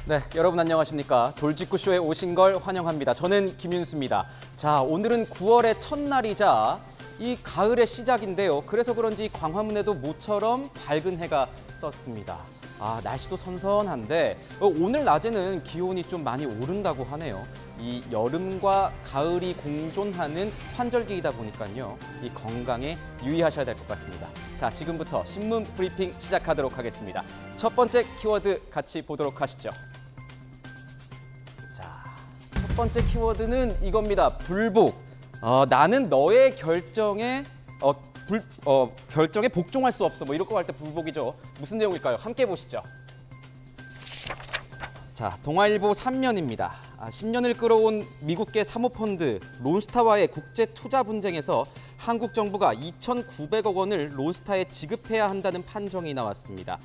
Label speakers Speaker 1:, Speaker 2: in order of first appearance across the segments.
Speaker 1: 네, 여러분 안녕하십니까. 돌직구쇼에 오신 걸 환영합니다. 저는 김윤수입니다. 자, 오늘은 9월의 첫날이자 이 가을의 시작인데요. 그래서 그런지 광화문에도 모처럼 밝은 해가 떴습니다. 날씨도 선선한데 오늘 낮에는 기온이 좀 많이 오른다고 하네요. 이 여름과 가을이 공존하는 환절기이다 보니까요. 이 건강에 유의하셔야 될 것 같습니다. 자, 지금부터 신문 브리핑 시작하도록 하겠습니다. 첫 번째 키워드 같이 보도록 하시죠. 자, 첫 번째 키워드는 이겁니다. 불복. 나는 너의 결정에 복종할 수 없어. 뭐 이럴 거 할 때 불복이죠. 무슨 내용일까요? 함께 보시죠. 자, 동아일보 3면입니다. 10년을 끌어온 미국계 사모펀드 론스타와의 국제 투자 분쟁에서 한국 정부가 2,900억 원을 론스타에 지급해야 한다는 판정이 나왔습니다.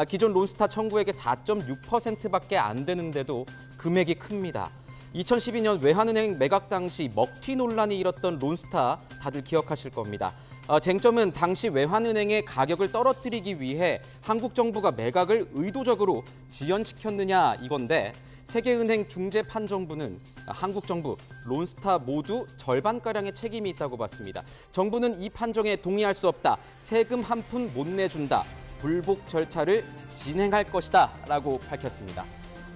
Speaker 1: 기존 론스타 청구액의 4.6%밖에 안 되는데도 금액이 큽니다. 2012년 외환은행 매각 당시 먹튀 논란이 일었던 론스타 다들 기억하실 겁니다. 쟁점은 당시 외환은행의 가격을 떨어뜨리기 위해 한국 정부가 매각을 의도적으로 지연시켰느냐 이건데 세계은행 중재판정부는 한국 정부, 론스타 모두 절반가량의 책임이 있다고 봤습니다. 정부는 이 판정에 동의할 수 없다. 세금 한 푼 못 내준다. 불복 절차를 진행할 것이다. 라고 밝혔습니다.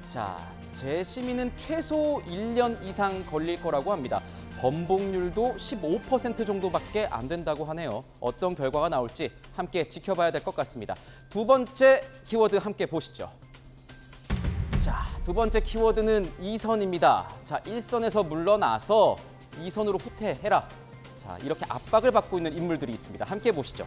Speaker 1: 자, 재심의는 최소 1년 이상 걸릴 거라고 합니다. 번복률도 15% 정도밖에 안 된다고 하네요. 어떤 결과가 나올지 함께 지켜봐야 될 것 같습니다. 두 번째 키워드 함께 보시죠. 자, 두 번째 키워드는 2선입니다. 자, 1선에서 물러나서 2선으로 후퇴해라. 자, 이렇게 압박을 받고 있는 인물들이 있습니다. 함께 보시죠.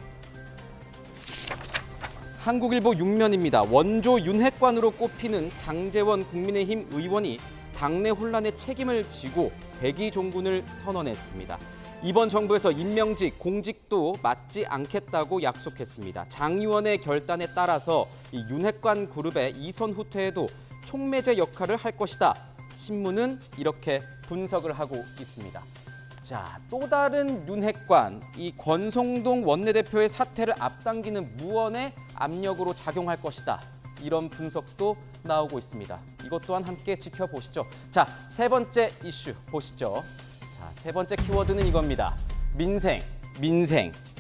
Speaker 1: 한국일보 6면입니다. 원조 윤핵관으로 꼽히는 장제원 국민의힘 의원이 당내 혼란의 책임을 지고 백의종군을 선언했습니다. 이번 정부에서 임명직, 공직도 맞지 않겠다고 약속했습니다. 장 의원의 결단에 따라서 이 윤핵관 그룹의 2선 후퇴에도 촉매제 역할을 할 것이다. 신문은 이렇게 분석을 하고 있습니다. 자, 또 다른 윤핵관, 이 권성동 원내대표의 사퇴를 앞당기는 무언의 압력으로 작용할 것이다. 이런 분석도 나오고 있습니다. 이것 또한 함께 지켜보시죠. 자, 세 번째 이슈 보시죠. 자, 세 번째 키워드는 이겁니다. 민생.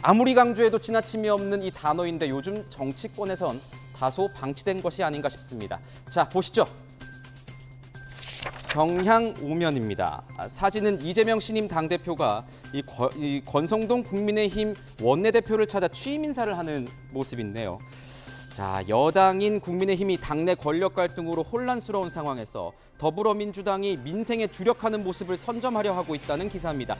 Speaker 1: 아무리 강조해도 지나침이 없는 이 단어인데 요즘 정치권에선 다소 방치된 것이 아닌가 싶습니다. 자, 보시죠. 경향 5면입니다. 사진은 이재명 신임 당대표가 이 권성동 국민의힘 원내대표를 찾아 취임 인사를 하는 모습인데요. 자, 여당인 국민의힘이 당내 권력 갈등으로 혼란스러운 상황에서 더불어민주당이 민생에 주력하는 모습을 선점하려 하고 있다는 기사입니다.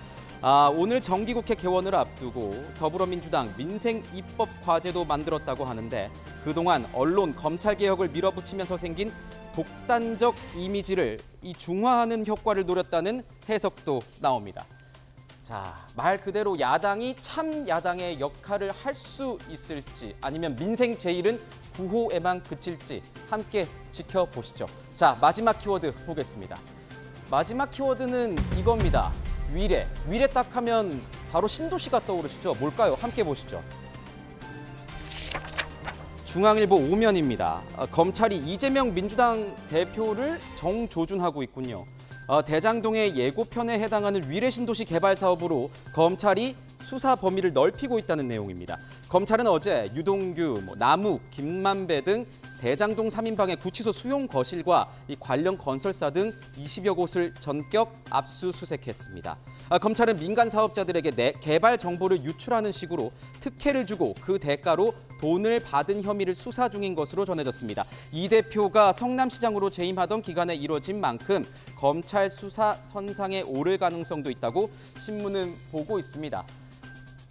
Speaker 1: 오늘 정기국회 개원을 앞두고 더불어민주당 민생 입법 과제도 만들었다고 하는데 그동안 언론, 검찰 개혁을 밀어붙이면서 생긴 독단적 이미지를 중화하는 효과를 노렸다는 해석도 나옵니다. 자, 말 그대로 야당이 참 야당의 역할을 할 수 있을지 아니면 민생 제일은 구호에만 그칠지 함께 지켜보시죠. 자, 마지막 키워드 보겠습니다. 마지막 키워드는 이겁니다. 위례 딱 하면 바로 신도시가 떠오르시죠? 뭘까요? 함께 보시죠. 중앙일보 5면입니다. 검찰이 이재명 민주당 대표를 정조준하고 있군요. 대장동의 예고편에 해당하는 위례 신도시 개발 사업으로 검찰이 수사 범위를 넓히고 있다는 내용입니다. 검찰은 어제 유동규, 남욱, 김만배 등 대장동 3인방의 구치소 수용 거실과 이 관련 건설사 등 20여 곳을 전격 압수수색했습니다. 검찰은 민간 사업자들에게 개발 정보를 유출하는 식으로 특혜를 주고 그 대가로 돈을 받은 혐의를 수사 중인 것으로 전해졌습니다. 이 대표가 성남시장으로 재임하던 기간에 이뤄진 만큼 검찰 수사 선상에 오를 가능성도 있다고 신문은 보고 있습니다.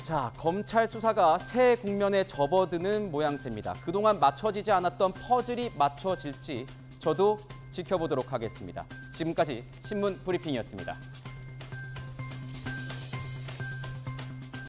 Speaker 1: 자, 검찰 수사가 새 국면에 접어드는 모양새입니다. 그동안 맞춰지지 않았던 퍼즐이 맞춰질지 저도 지켜보도록 하겠습니다. 지금까지 신문 브리핑이었습니다.